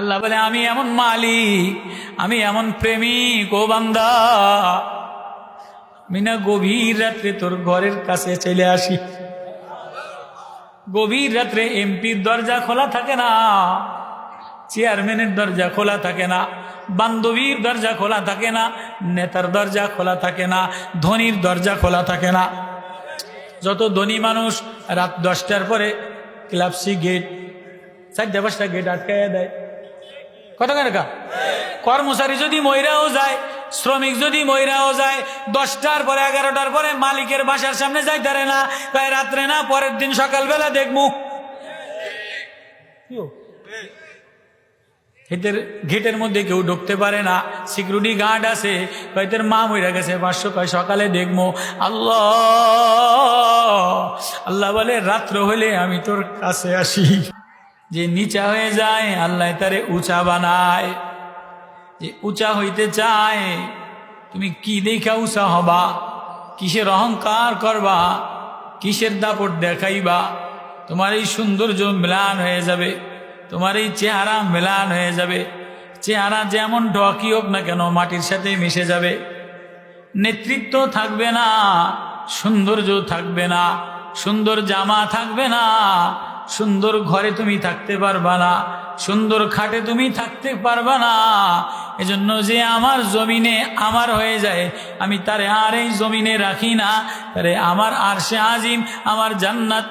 আল্লাহ বলে আমি এমন মালিক, আমি এমন প্রেমিক ও বান্দা, আমি না গভীর রাত্রে তোর ঘরের কাছে চলে আসি। গভীর রাত্রে এমপির দরজা খোলা থাকে না, চেয়ারম্যানের দরজা খোলা থাকে না, বান্ধবীর দরজা খোলা থাকে না, নেতার দরজা খোলা থাকে না, ধনীর দরজা খোলা থাকে না। যত ধনী মানুষ রাত 10টার পরে ক্লাবসি গেট 4-5টা গেট আটকাইয়া দেয়। কত টাকা? কর্মচারী যদি মহিলাও যায়, শ্রমিক যদি মহিলাও যায়, 10টার পরে 11টার পরে মালিকের বাসার সামনে যাইতারে না, তাই রাত্রে না, পরের দিন সকালবেলা দেখবো এদের গেটের মধ্যে কেউ ঢুকতে পারে না, সিকিউরিটি গার্ড আছে, কয়েদের মা মইরা গেছে 500, কয় সকালে দেখবো। আল্লাহ আল্লাহ বলে রাত্র হলে আমি তোর কাছে আসি। যে নিচা হয়ে যায় আল্লাহ তারে উঁচা বানায়। যে উঁচা হইতে চায়, তুমি কি দেখা উঁচা হবা, কিসের অহংকার করবা, কিসের দাপট দেখাইবা, তোমার এই সৌন্দর্য ম্লান হয়ে যাবে, তোমার এই চেহারা ম্লান হয়ে যাবে। চেহারা যেমন ঢকি হোক না কেন মাটির সাথে মিশে যাবে। নেতৃত্ব থাকবে না, সৌন্দর্য থাকবে না, সুন্দর জামা থাকবে না, সুন্দর ঘরে তুমি থাকতে পারবা না, সুন্দর খাটে তুমি থাকতে পারবা না। এজন্য যে আমার জমিনে আমার হয়ে যায়, আমি তারে আর এই জমিনে রাখি না, তারে আমার আরশে আজিম, আমার জান্নাত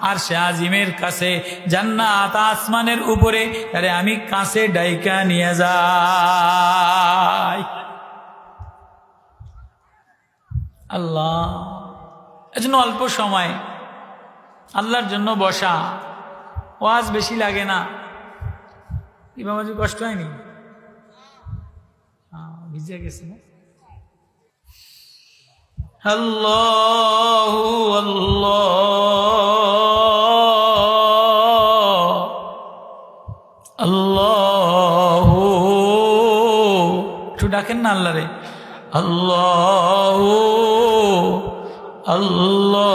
আরশে আজিমের কাছে, জান্নাত আসমানের উপরে, তারে আমি কাছে ডাইকা নিয়ে যাই। আল্লাহ এজন্য অল্প সময় আল্লাহর জন্য বসা, ওয়াজ বেশি লাগে না। ইমামাজি কষ্ট হয়নি? ভিজে গেছে না? আল্লাহু আল্লাহ আল্লাহু, একটু ডাকেন না আল্লাহ রে। আল্লাহু আল্লাহ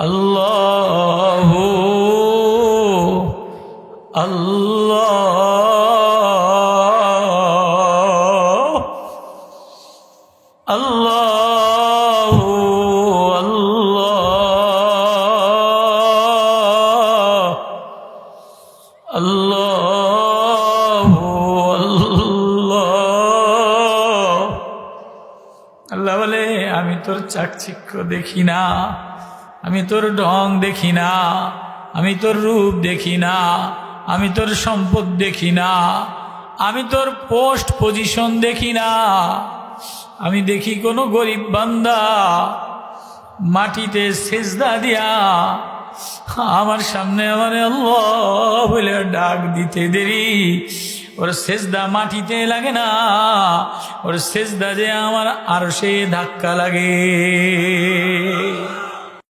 আল্লাহু আল্লাহ আল্লাহু আল্লাহ আল্লাহু আল্লাহ। আল্লাহ বলে আমি তোর চাকচিক্য দেখি না, আমি তোর ঢং দেখি না, আমি তোর রূপ দেখি না, আমি তোর সম্পদ দেখি না, আমি তোর পোস্ট পজিশন দেখি না। আমি দেখি কোনো গরিব বান্দা মাটিতে সেজদা দিয়া আমার সামনে আমার আল্লাহ বলে ডাক দিতে দেরি, ওর সেজদা মাটিতে লাগে না, ওর সেজদা যে আমার আরশে ধাক্কা লাগে।